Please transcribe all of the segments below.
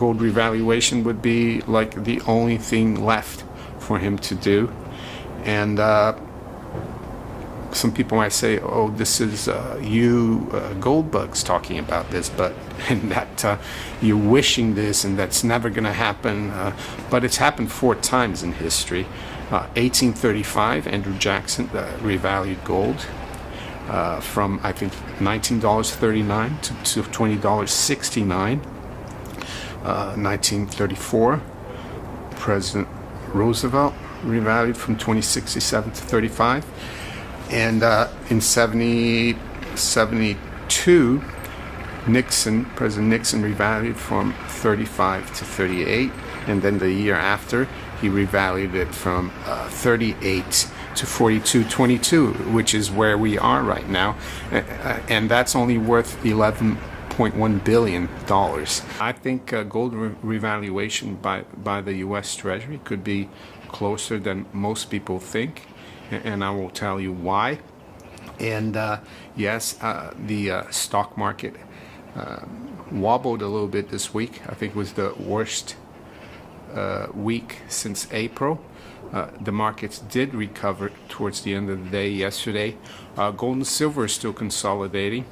gold revaluation would be like the only thing left for him to do. And some people might say, oh, this is gold bugs talking about this, but and that you're wishing this and that's never going to happen. But it's happened 4 times in history. 1835, Andrew Jackson revalued gold from, I think, $19.39 to $20.69. 1934, President Roosevelt revalued from $20.67 to $35. And in 72, President Nixon revalued from 35 to 38. And then the year after, he revalued it from 38 to 42.22, which is where we are right now. And that's only worth $11.1 billion. I think gold revaluation by the U.S. Treasury could be closer than most people think. And I will tell you why. And yes, the stock market wobbled a little bit this week. I think it was the worst week since April. The markets did recover towards the end of the day yesterday. Gold and silver is still consolidating.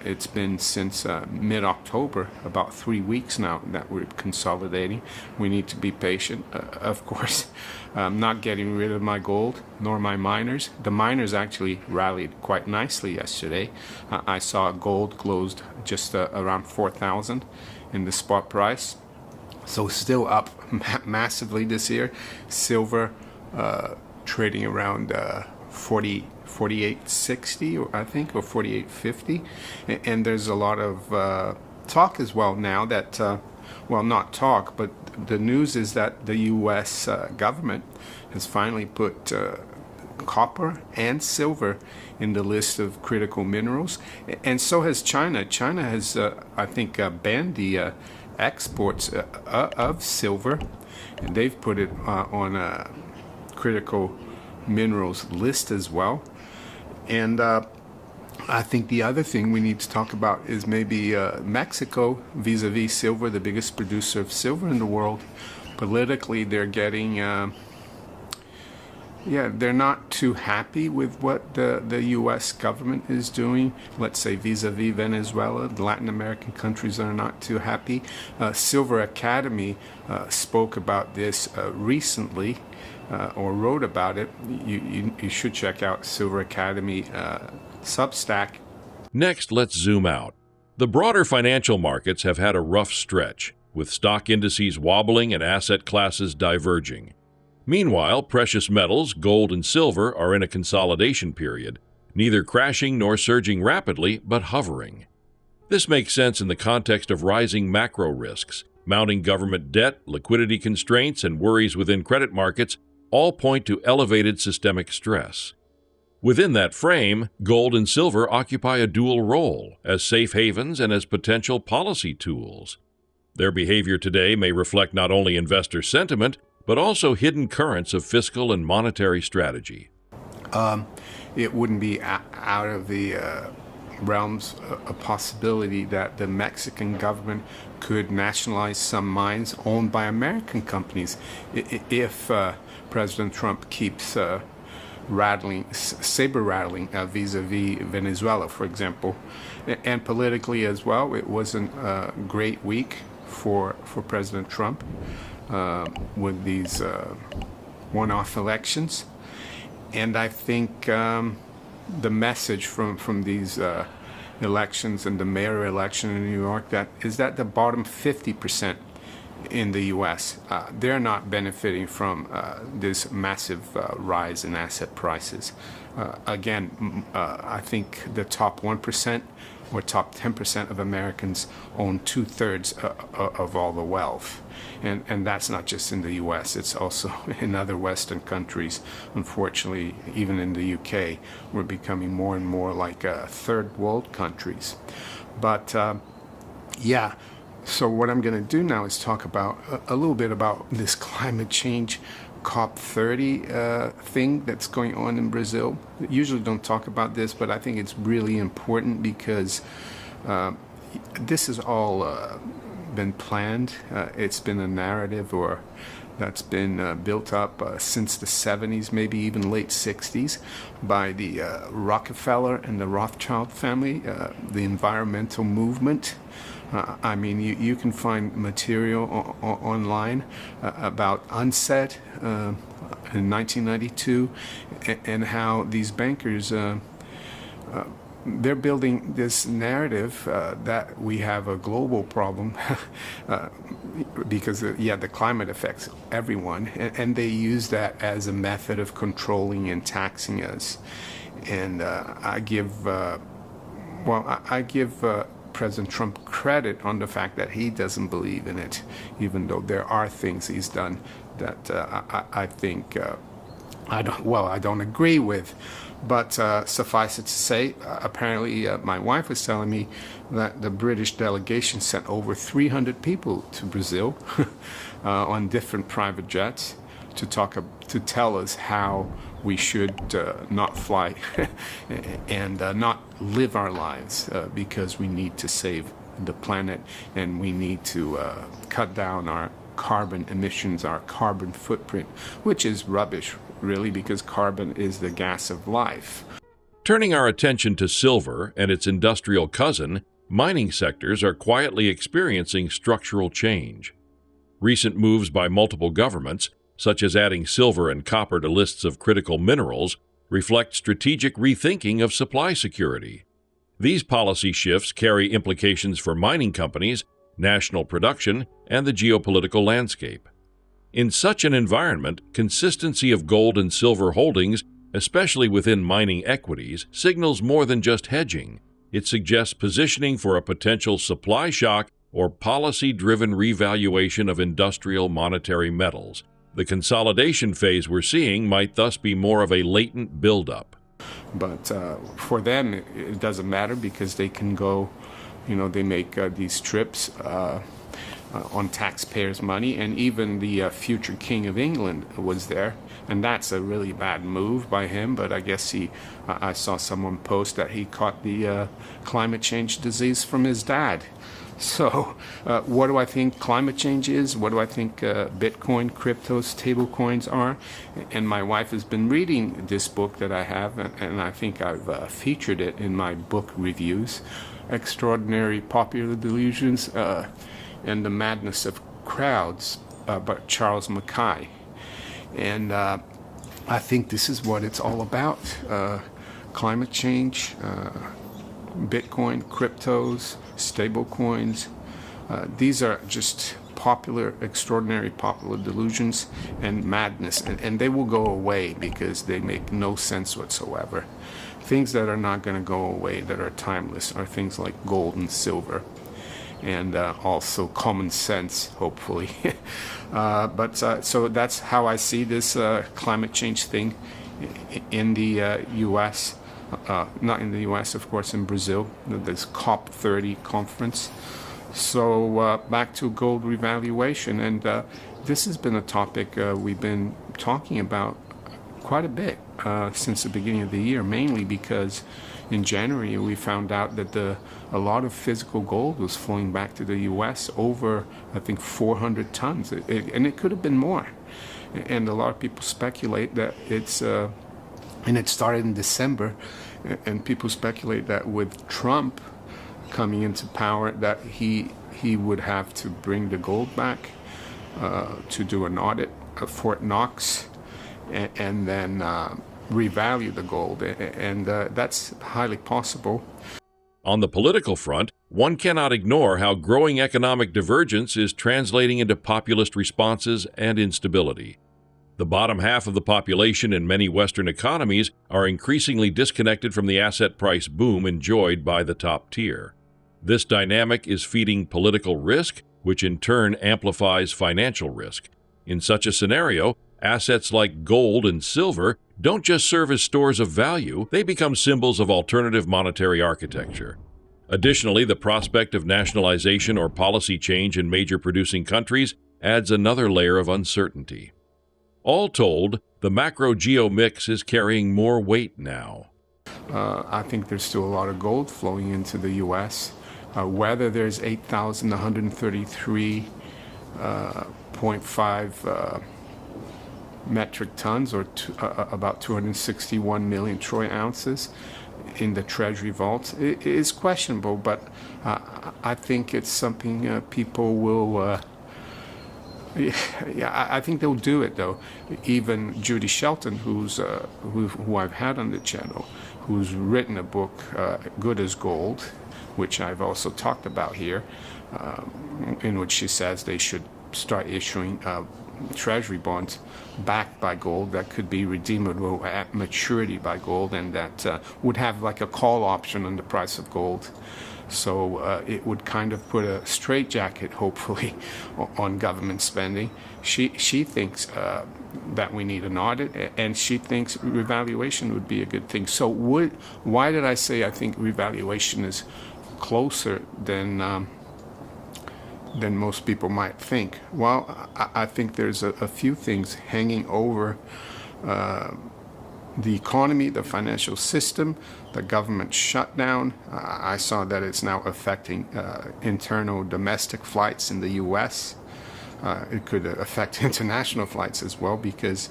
It's been since mid-October, about 3 weeks now that we're consolidating. We need to be patient. Of course, I'm not getting rid of my gold, nor my miners. The miners actually rallied quite nicely yesterday. I saw gold closed just around 4,000 in the spot price. So still up massively this year. Silver trading around 48.60, I think, or 48.50, and there's a lot of talk as well now that, well, not talk, but the news is that the U.S. Government has finally put copper and silver in the list of critical minerals, and so has China. China has, I think, banned the exports of silver, and they've put it on a critical minerals list as well. And I think the other thing we need to talk about is maybe Mexico vis-a-vis silver, the biggest producer of silver in the world. Politically, they're getting, they're not too happy with what the U.S. government is doing. Let's say vis-a-vis Venezuela, the Latin American countries are not too happy. Silver Academy spoke about this recently. Or wrote about it. You should check out Silver Academy Substack. Next, let's zoom out. The broader financial markets have had a rough stretch, with stock indices wobbling and asset classes diverging. Meanwhile, precious metals, gold and silver, are in a consolidation period, neither crashing nor surging rapidly, but hovering. This makes sense in the context of rising macro risks. Mounting government debt, liquidity constraints, and worries within credit markets all point to elevated systemic stress. Within that frame, gold and silver occupy a dual role as safe havens and as potential policy tools. Their behavior today may reflect not only investor sentiment, but also hidden currents of fiscal and monetary strategy. It wouldn't be out of the realms a possibility that the Mexican government could nationalize some mines owned by American companies if President Trump keeps saber rattling vis-a-vis Venezuela, for example. And politically as well, it wasn't a great week for President Trump with these one-off elections. And I think the message from these elections and the mayor election in New York is that the bottom 50% in the U.S. They're not benefiting from this massive rise in asset prices. Again, I think the top 1% or top 10% of Americans own 2/3 of all the wealth. And that's not just in the U.S., it's also in other Western countries. Unfortunately, even in the UK, we're becoming more and more like third world countries. But so what I'm going to do now is talk about a little bit about this climate change COP30 thing that's going on in Brazil. I usually don't talk about this, but I think it's really important because this is all been planned. It's been a narrative or that's been built up since the 70s, maybe even late 60s, by the Rockefeller and the Rothschild family, the environmental movement. I mean, you can find material online about UNSET in 1992 and how these bankers they're building this narrative that we have a global problem because, the climate affects everyone, and they use that as a method of controlling and taxing us. And I give President Trump credit on the fact that he doesn't believe in it, even though there are things he's done that I think I don't agree with. But suffice it to say, apparently my wife was telling me that the British delegation sent over 300 people to Brazil on different private jets to tell us how we should not fly and not live our lives because we need to save the planet and we need to cut down our carbon emissions, our carbon footprint, which is rubbish, really, because carbon is the gas of life. Turning our attention to silver and its industrial cousin, mining sectors are quietly experiencing structural change. Recent moves by multiple governments, such as adding silver and copper to lists of critical minerals, reflect strategic rethinking of supply security. These policy shifts carry implications for mining companies, national production, and the geopolitical landscape. In such an environment, consistency of gold and silver holdings, especially within mining equities, signals more than just hedging. It suggests positioning for a potential supply shock or policy-driven revaluation of industrial monetary metals. The consolidation phase we're seeing might thus be more of a latent buildup. But for them, it doesn't matter because they can go, they make these trips on taxpayers' money, and even the future King of England was there, and that's a really bad move by him. But I guess I saw someone post that he caught the climate change disease from his dad. So what do I think climate change is? What do I think Bitcoin, cryptos, stable coins are? And my wife has been reading this book that I have, and I think I've featured it in my book reviews, Extraordinary Popular Delusions and the Madness of Crowds by Charles Mackay. And I think this is what it's all about. Climate change, Bitcoin, cryptos, stable coins. These are just extraordinary popular delusions and madness. And they will go away because they make no sense whatsoever. Things that are not going to go away, that are timeless, are things like gold and silver. And also common sense, hopefully. So that's how I see this climate change thing in the U.S., not in the U.S., of course, in Brazil, this COP30 conference. So back to gold revaluation, and this has been a topic we've been talking about quite a bit since the beginning of the year, mainly because in January we found out that a lot of physical gold was flowing back to the U.S. over, I think, 400 tons, and it could have been more. And a lot of people speculate that and it started in December, and people speculate that with Trump coming into power, that he would have to bring the gold back to do an audit of Fort Knox, and then revalue the gold, and that's highly possible. On the political front, one cannot ignore how growing economic divergence is translating into populist responses and instability. The bottom half of the population in many Western economies are increasingly disconnected from the asset price boom enjoyed by the top tier. This dynamic is feeding political risk, which in turn amplifies financial risk. In such a scenario, assets like gold and silver don't just serve as stores of value, they become symbols of alternative monetary architecture. Additionally, the prospect of nationalization or policy change in major producing countries adds another layer of uncertainty. All told, the macro-geo mix is carrying more weight now. I think there's still a lot of gold flowing into the U.S. Whether there's 8,133.5 metric tons, or about 261 million troy ounces in the Treasury vaults, it is questionable, but I think it's something people will. Yeah, I think they'll do it though. Even Judy Shelton, who I've had on the channel, who's written a book, Good as Gold, which I've also talked about here, in which she says they should start issuing Treasury bonds backed by gold that could be redeemable at maturity by gold, and that would have like a call option on the price of gold. So it would kind of put a straitjacket, hopefully, on government spending. She thinks that we need an audit, and she thinks revaluation would be a good thing. So why did I say I think revaluation is closer than most people might think? Well, I think there's a few things hanging over the economy, the financial system, the government shutdown. I saw that it's now affecting internal domestic flights in the U.S. It could affect international flights as well, because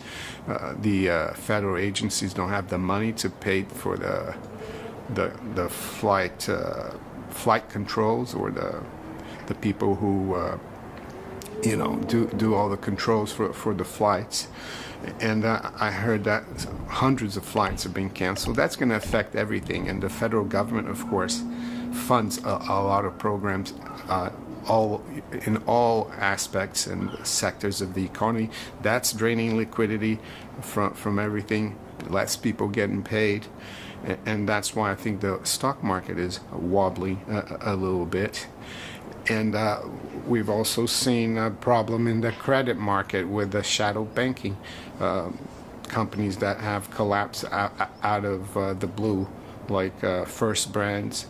the federal agencies don't have the money to pay for the flight controls, or the people who do all the controls for the flights. And I heard that hundreds of flights are being canceled. That's going to affect everything. And the federal government, of course, funds a lot of programs in all aspects and sectors of the economy. That's draining liquidity from everything, less people getting paid. And that's why I think the stock market is wobbling a little bit. And we've also seen a problem in the credit market with the shadow banking companies that have collapsed out of the blue, like First Brands.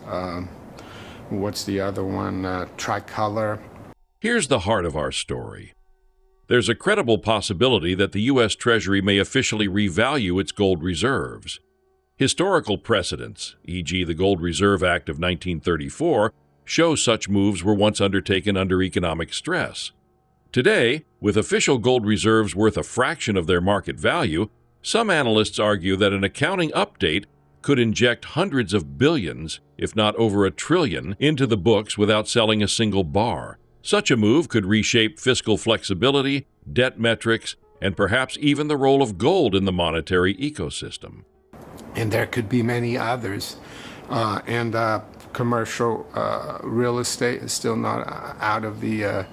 What's the other one? Tricolor. Here's the heart of our story. There's a credible possibility that the U.S. Treasury may officially revalue its gold reserves. Historical precedents, e.g. the Gold Reserve Act of 1934, show such moves were once undertaken under economic stress. Today, with official gold reserves worth a fraction of their market value, some analysts argue that an accounting update could inject hundreds of billions, if not over $1 trillion, into the books without selling a single bar. Such a move could reshape fiscal flexibility, debt metrics, and perhaps even the role of gold in the monetary ecosystem. And there could be many others. Commercial real estate is still not out of the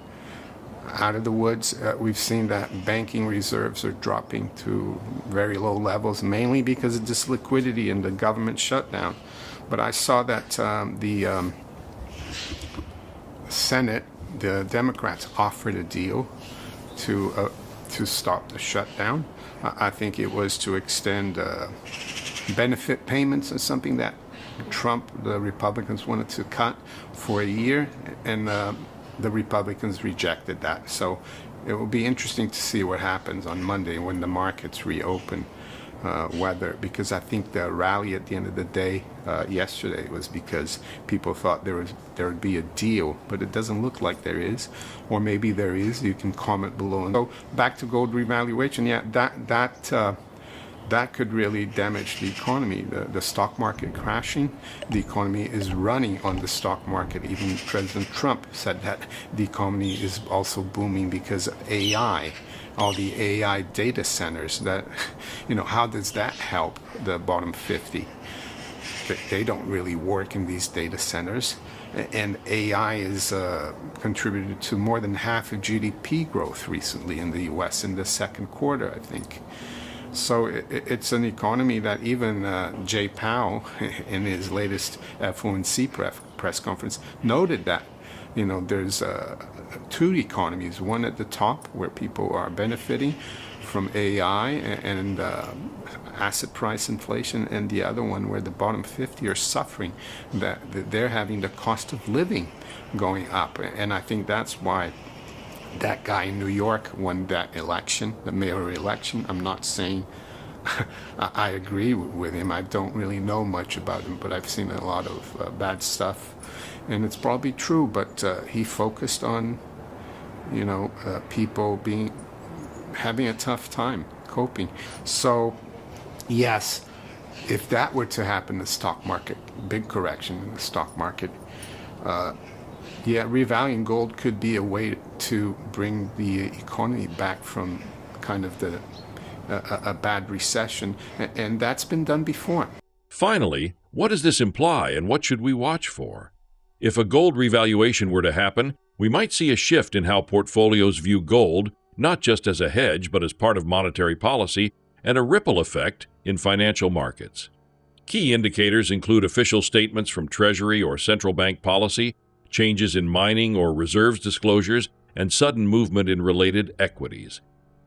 woods. We've seen that banking reserves are dropping to very low levels, mainly because of this liquidity and the government shutdown. But I saw that the Senate, the Democrats, offered a deal to stop the shutdown. I think it was to extend benefit payments or something that Trump, the Republicans, wanted to cut for a year, and the Republicans rejected that. So it will be interesting to see what happens on Monday when the markets reopen, because I think the rally at the end of the day yesterday was because people thought there would be a deal, but it doesn't look like there is, or maybe there is. You can comment below. And so back to gold revaluation. Yeah, that could really damage the economy. The stock market crashing, the economy is running on the stock market. Even President Trump said that the economy is also booming because of AI, all the AI data centers. That, how does that help the bottom 50? They don't really work in these data centers. And AI is contributed to more than half of GDP growth recently in the U.S. in the second quarter, I think. So it's an economy that even Jay Powell, in his latest FOMC press conference, noted that, there's two economies, one at the top where people are benefiting from AI and asset price inflation, and the other one where the bottom 50 are suffering, that they're having the cost of living going up. And I think that's why that guy in New York won that election, the mayoral election. I'm not saying I agree with him. I don't really know much about him, but I've seen a lot of bad stuff and it's probably true, but he focused on, people having a tough time coping. So, yes, if that were to happen, the stock market, big correction in the stock market, revaluing gold could be a way to bring the economy back from kind of a bad recession, and that's been done before. Finally, what does this imply and what should we watch for? If a gold revaluation were to happen, we might see a shift in how portfolios view gold, not just as a hedge, but as part of monetary policy, and a ripple effect in financial markets. Key indicators include official statements from Treasury or central bank policy, changes in mining or reserves disclosures, and sudden movement in related equities.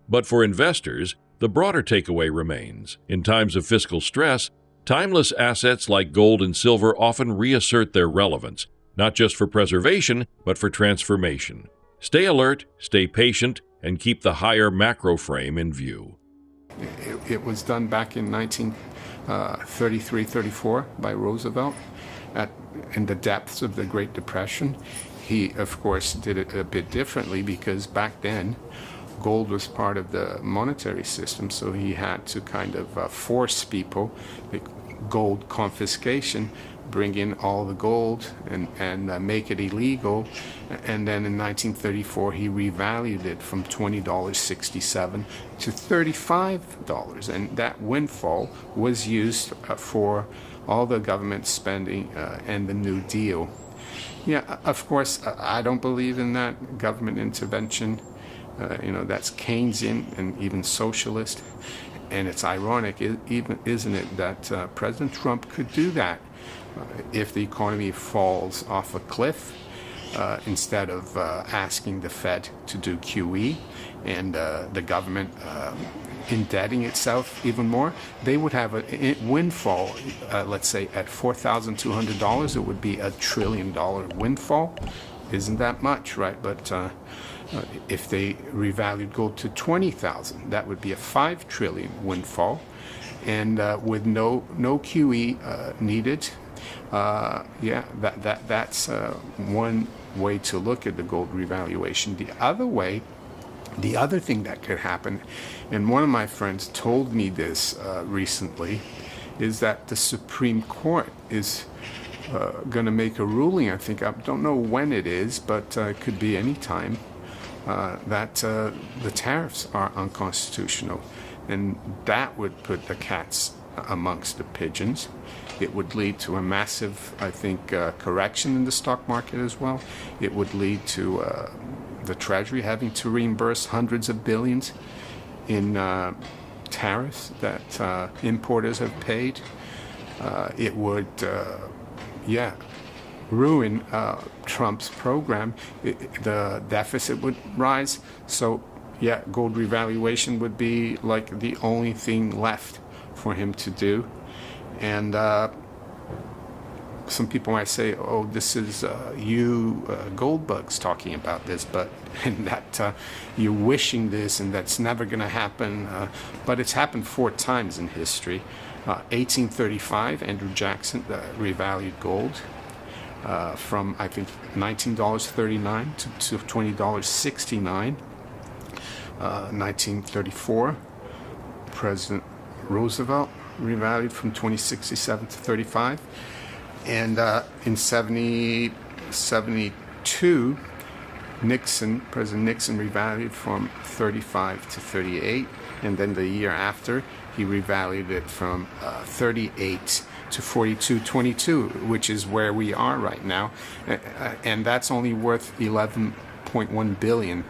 But for investors, the broader takeaway remains. In times of fiscal stress, timeless assets like gold and silver often reassert their relevance, not just for preservation, but for transformation. Stay alert, stay patient, and keep the higher macro frame in view. It was done back in 1933-34 by Roosevelt in the depths of the Great Depression. He, of course, did it a bit differently because back then gold was part of the monetary system, so he had to kind of force people, like gold confiscation, bring in all the gold and make it illegal. And then in 1934 he revalued it from $20.67 to $35, and that windfall was used for all the government spending and the New Deal. Yeah, of course, I don't believe in that government intervention. That's Keynesian and even socialist. And it's ironic, isn't it, that President Trump could do that if the economy falls off a cliff. Instead of asking the Fed to do QE and the government indebting itself even more, they would have a windfall. Let's say at $4,200, it would be $1 trillion windfall. Isn't that much, right? But if they revalued gold to $20,000, that would be a $5 trillion windfall, and with no QE needed. That's one way to look at the gold revaluation. The other thing that could happen, and one of my friends told me this recently, is that the Supreme Court is going to make a ruling. I don't know when it is, but it could be any time, that the tariffs are unconstitutional, and that would put the cats amongst the pigeons. It would lead to a massive, correction in the stock market as well. It would lead to the Treasury having to reimburse hundreds of billions in tariffs that importers have paid. It would, ruin Trump's program. The deficit would rise. So, gold revaluation would be like the only thing left for him to do. And some people might say, oh, this is you gold bugs talking about this, but and that you're wishing this and that's never going to happen. But it's happened 4 times in history. 1835, Andrew Jackson revalued gold from, I think, $19.39 to $20.69. 1934, President Roosevelt revalued from $20.67 to $35. And in 72, President Nixon revalued from $35 to $38. And then the year after, he revalued it from $38 to $42.22, which is where we are right now. And that's only worth $11.1 billion.